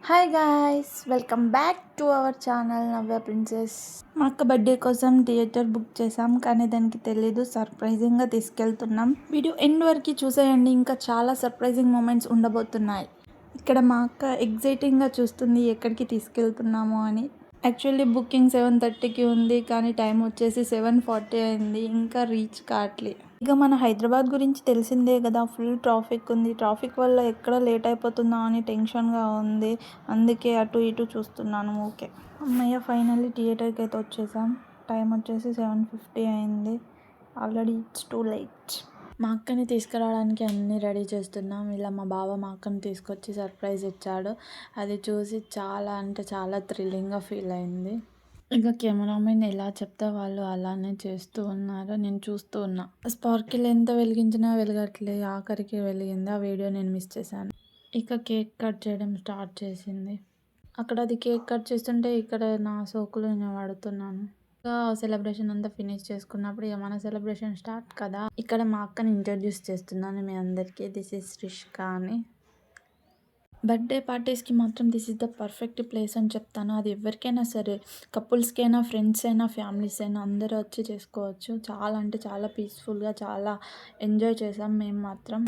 Hi guys, welcome back to our channel Navya princess. మా అక్క birthday కోసం theatre book చేసాం, కానీ దానికి తెలీదు. సర్ప్రైజింగ్గా తీసుకెళ్తున్నాం. వీడియో ఎండ్ వరకు చూసేయండి, ఇంకా చాలా సర్ప్రైజింగ్ మూమెంట్స్ ఉండబోతున్నాయి. ఇక్కడ మా అక్క ఎగ్జైటింగ్గా చూస్తుంది ఎక్కడికి తీసుకెళ్తున్నామో అని. యాక్చువల్లీ బుకింగ్ 7:30కి ఉంది, కానీ టైం వచ్చేసి 7:40 అయింది. ఇంకా రీచ్ కావట్లే. ఇక మన హైదరాబాద్ గురించి తెలిసిందే కదా, ఫుల్ ట్రాఫిక్ ఉంది. ట్రాఫిక్ వల్ల ఎక్కడ లేట్ అయిపోతుందా అని టెన్షన్గా ఉంది. అందుకే అటు ఇటు చూస్తున్నాను. ఓకే అమ్మయ్య, ఫైనల్లీ థియేటర్కి అయితే వచ్చేసాం. టైం వచ్చేసి 7:50 అయింది. Already it's too late. మా అక్కని తీసుకురావడానికి అన్నీ రెడీ చేస్తున్నాం. ఇలా మా బావ మా అక్కని తీసుకొచ్చి సర్ప్రైజ్ ఇచ్చాడు. అది చూసి చాలా అంటే చాలా థ్రిల్లింగ్గా ఫీల్ అయింది. ఇక కెమెరామెన్ ఎలా చెప్తే వాళ్ళు అలానే చేస్తూ ఉన్నారు. నేను చూస్తూ ఉన్నా. స్పార్కిల్ ఎంత వెలిగించినా వెలగట్లేదు, ఆఖరికి వెలిగింది. ఆ వీడియో నేను మిస్ చేశాను. ఇక కేక్ కట్ చేయడం స్టార్ట్ చేసింది. అక్కడ అది కేక్ కట్ చేస్తుంటే ఇక్కడ నా సోకులు నేను వాడుతున్నాను. సెలబ్రేషన్ అంతా ఫినిష్ చేసుకున్నప్పుడు ఇక మన సెలబ్రేషన్ స్టార్ట్ కదా. ఇక్కడ మా అక్కని ఇంట్రడ్యూస్ చేస్తున్నాను మీ అందరికీ. దిస్ ఈజ్ రిష్కా అని. బర్త్డే పార్టీస్కి మాత్రం this is the perfect place అని చెప్తాను. అది ఎవరికైనా సరే, కపుల్స్కైనా, ఫ్రెండ్స్ అయినా, ఫ్యామిలీస్ అయినా అందరూ వచ్చి చేసుకోవచ్చు. చాలా అంటే చాలా పీస్ఫుల్గా, చాలా ఎంజాయ్ చేసాం మేము మాత్రం.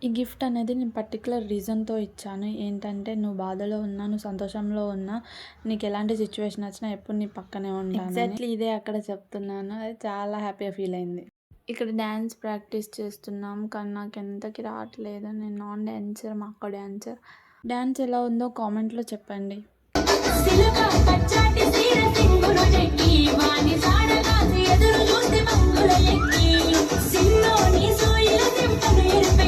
ఈ గిఫ్ట్ అనేది నేను పర్టికులర్ రీజన్తో ఇచ్చాను. ఏంటంటే, నువ్వు బాధలో ఉన్నా, నువ్వు సంతోషంలో ఉన్నా, నీకు ఎలాంటి సిచ్యువేషన్ వచ్చినా ఎప్పుడు నీ పక్కనే ఉంటాను. ఎగ్జాక్ట్లీ ఇదే అక్కడ చెప్తున్నాను. అది చాలా హ్యాపీగా ఫీల్ అయింది. ఇక్కడ డ్యాన్స్ ప్రాక్టీస్ చేస్తున్నాం, కానీ నాకు ఎంతకి రావట్లేదు. నేను నాన్ డ్యాన్సర్, మా అక్క డ్యాన్సర్. డ్యాన్స్ ఎలా ఉందో కామెంట్లో చెప్పండి. ఎదురు చూస్తే